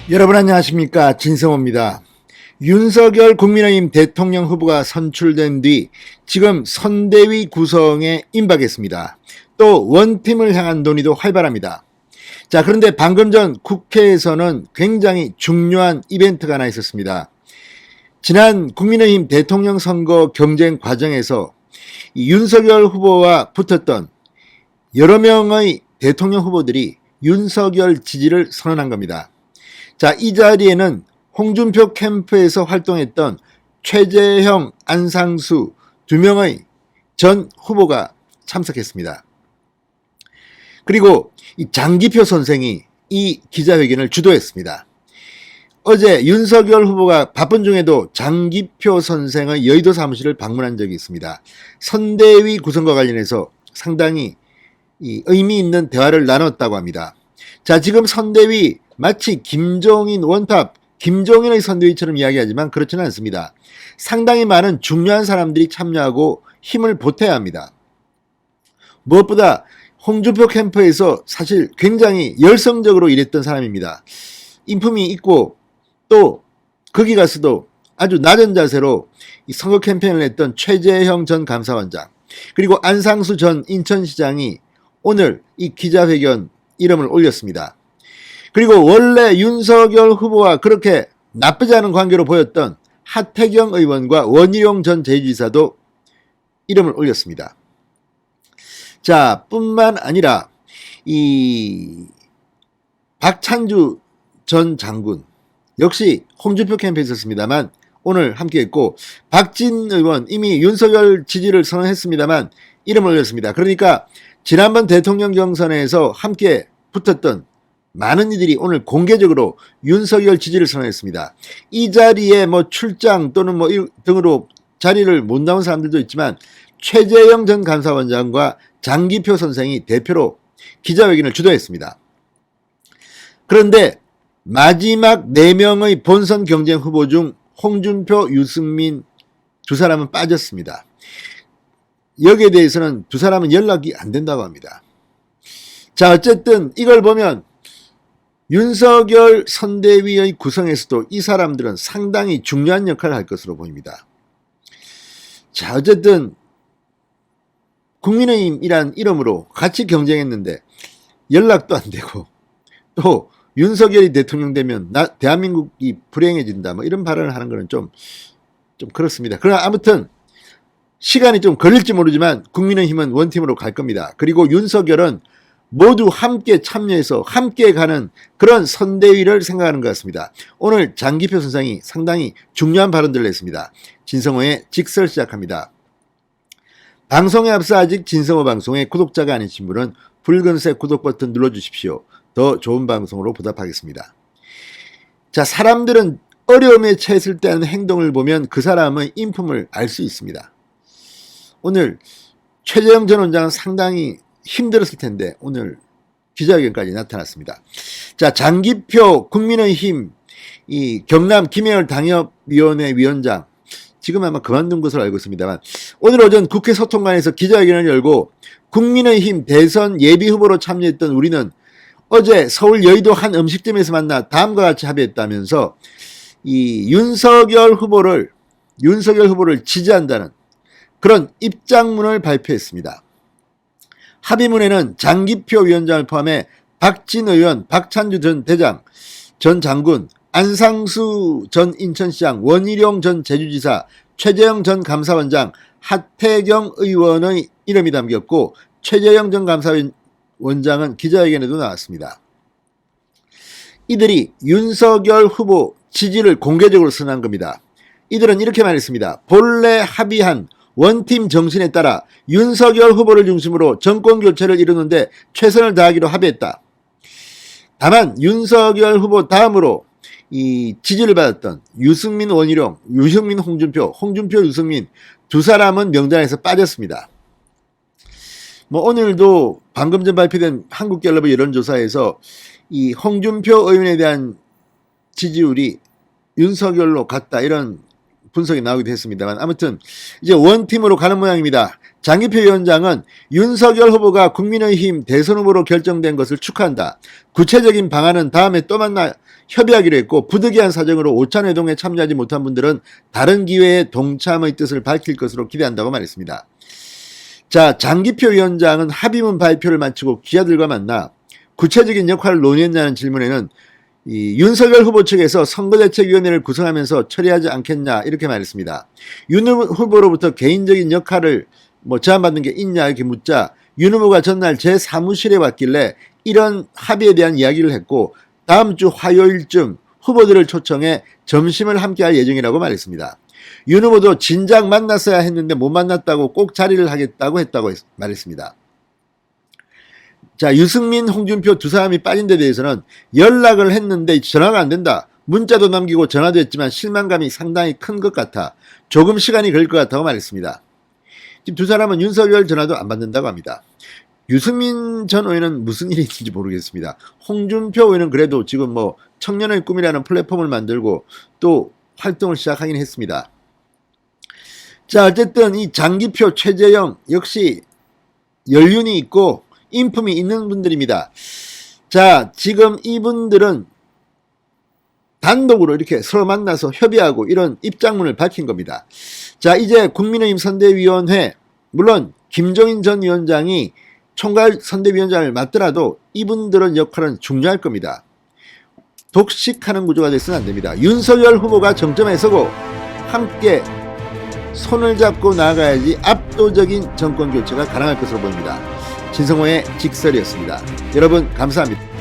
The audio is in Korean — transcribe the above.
여러분 안녕하십니까, 진성호입니다. 윤석열 국민의힘 대통령 후보가 선출된 뒤 지금 선대위 구성에 임박했습니다. 또 원팀을 향한 논의도 활발합니다. 자, 그런데 방금 전 국회에서는 굉장히 중요한 이벤트가 하나 있었습니다. 지난 국민의힘 대통령 선거 경쟁 과정에서 이 윤석열 후보와 붙었던 여러 명의 대통령 후보들이 윤석열 지지를 선언한 겁니다. 자, 이 자리에는 홍준표 캠프에서 활동했던 최재형, 안상수 두 명의 전 후보가 참석했습니다. 그리고 이 장기표 선생이 이 기자회견을 주도했습니다. 어제 윤석열 후보가 바쁜 중에도 장기표 선생의 여의도 사무실을 방문한 적이 있습니다. 선대위 구성과 관련해서 상당히 의미 있는 대화를 나눴다고 합니다. 자, 지금 선대위 마치 김종인 원탑, 김종인의 선대위처럼 이야기하지만 그렇지는 않습니다. 상당히 많은 중요한 사람들이 참여하고 힘을 보태야 합니다. 무엇보다 홍준표 캠프에서 사실 굉장히 열성적으로 일했던 사람입니다. 인품이 있고 또 거기 가서도 아주 낮은 자세로 선거 캠페인을 했던 최재형 전 감사원장, 그리고 안상수 전 인천시장이 오늘 이 기자회견 이름을 올렸습니다. 그리고 원래 윤석열 후보와 그렇게 나쁘지 않은 관계로 보였던 하태경 의원과 원희룡 전 제주지사도 이름을 올렸습니다. 자, 뿐만 아니라 이 박찬주 전 장군 역시 홍준표 캠프에 있었습니다만 오늘 함께했고, 박진 의원 이미 윤석열 지지를 선언했습니다만 이름을 올렸습니다. 그러니까 지난번 대통령 경선에서 함께 붙었던 많은 이들이 오늘 공개적으로 윤석열 지지를 선언했습니다. 이 자리에 뭐 출장 또는 뭐 등으로 자리를 못 나온 사람들도 있지만 최재형 전 감사원장과 장기표 선생이 대표로 기자회견을 주도했습니다. 그런데 마지막 4명의 본선 경쟁 후보 중 홍준표, 유승민 두 사람은 빠졌습니다. 여기에 대해서는 두 사람은 연락이 안 된다고 합니다. 자, 어쨌든 이걸 보면 윤석열 선대위의 구성에서도 이 사람들은 상당히 중요한 역할을 할 것으로 보입니다. 자, 어쨌든 국민의힘이란 이름으로 같이 경쟁했는데 연락도 안 되고 또 윤석열이 대통령 되면 대한민국이 불행해진다 뭐 이런 발언을 하는 것은 좀 그렇습니다. 그러나 아무튼 시간이 좀 걸릴지 모르지만 국민의힘은 원팀으로 갈 겁니다. 그리고 윤석열은 모두 함께 참여해서 함께 가는 그런 선대위를 생각하는 것 같습니다. 오늘 장기표 선생이 상당히 중요한 발언들을 했습니다. 진성호의 직설 시작합니다. 방송에 앞서 아직 진성호 방송의 구독자가 아니신 분은 붉은색 구독 버튼 눌러주십시오. 더 좋은 방송으로 보답하겠습니다. 자, 사람들은 어려움에 처했을 때 하는 행동을 보면 그 사람의 인품을 알 수 있습니다. 오늘 최재형 전 원장은 상당히 힘들었을 텐데 오늘 기자회견까지 나타났습니다. 자, 장기표 국민의힘 이 경남 김해열 당협위원회 위원장, 지금 아마 그만둔 것으로 알고 있습니다만 오늘 오전 국회 소통관에서 기자회견을 열고 국민의힘 대선 예비후보로 참여했던 우리는 어제 서울 여의도 한 음식점에서 만나 다음과 같이 합의했다면서 이 윤석열 후보를 지지한다는 그런 입장문을 발표했습니다. 합의문에는 장기표 위원장을 포함해 박진 의원, 박찬주 전 대장, 전 장군, 안상수 전 인천시장, 원희룡 전 제주지사, 최재형 전 감사원장, 하태경 의원의 이름이 담겼고 최재형 전 감사원장은 기자회견에도 나왔습니다. 이들이 윤석열 후보 지지를 공개적으로 선언한 겁니다. 이들은 이렇게 말했습니다. 본래 합의한 원팀 정신에 따라 윤석열 후보를 중심으로 정권 교체를 이루는데 최선을 다하기로 합의했다. 다만 윤석열 후보 다음으로 이 지지를 받았던 유승민, 원희룡, 유승민, 홍준표, 유승민 두 사람은 명단에서 빠졌습니다. 뭐 오늘도 방금 전 발표된 한국갤럽의 여론조사에서 이 홍준표 의원에 대한 지지율이 윤석열로 갔다 이런 분석이 나오기도 했습니다만 아무튼 이제 원팀으로 가는 모양입니다. 장기표 위원장은 윤석열 후보가 국민의힘 대선 후보로 결정된 것을 축하한다. 구체적인 방안은 다음에 또 만나 협의하기로 했고 부득이한 사정으로 오찬회동에 참여하지 못한 분들은 다른 기회에 동참의 뜻을 밝힐 것으로 기대한다고 말했습니다. 자, 장기표 위원장은 합의문 발표를 마치고 기자들과 만나 구체적인 역할을 논의했냐는 질문에는 윤석열 후보 측에서 선거대책위원회를 구성하면서 처리하지 않겠냐 이렇게 말했습니다. 윤 후보로부터 개인적인 역할을 제안받는 게 있냐 이렇게 묻자 윤 후보가 전날 제 사무실에 왔길래 이런 합의에 대한 이야기를 했고 다음 주 화요일쯤 후보들을 초청해 점심을 함께할 예정이라고 말했습니다. 윤 후보도 진작 만났어야 했는데 못 만났다고 꼭 자리를 하겠다고 했다고 말했습니다. 자, 유승민, 홍준표 두 사람이 빠진 데 대해서는 연락을 했는데 전화가 안 된다. 문자도 남기고 전화도 했지만 실망감이 상당히 큰 것 같아. 조금 시간이 걸릴 것 같다고 말했습니다. 지금 두 사람은 윤석열 전화도 안 받는다고 합니다. 유승민 전 의원은 무슨 일이 있는지 모르겠습니다. 홍준표 의원은 그래도 지금 청년의 꿈이라는 플랫폼을 만들고 또 활동을 시작하긴 했습니다. 자, 어쨌든 이 장기표, 최재형 역시 연륜이 있고 인품이 있는 분들입니다. 자, 지금 이분들은 단독으로 이렇게 서로 만나서 협의하고 이런 입장문을 밝힌 겁니다. 자, 이제 국민의힘 선대위원회, 물론 김종인 전 위원장이 총괄 선대위원장을 맡더라도 이분들은 역할은 중요할 겁니다. 독식하는 구조가 됐으면 안 됩니다. 윤석열 후보가 정점에 서고 함께 손을 잡고 나아가야지 압도적인 정권 교체가 가능할 것으로 보입니다. 진성호의 직설이었습니다. 여러분 감사합니다.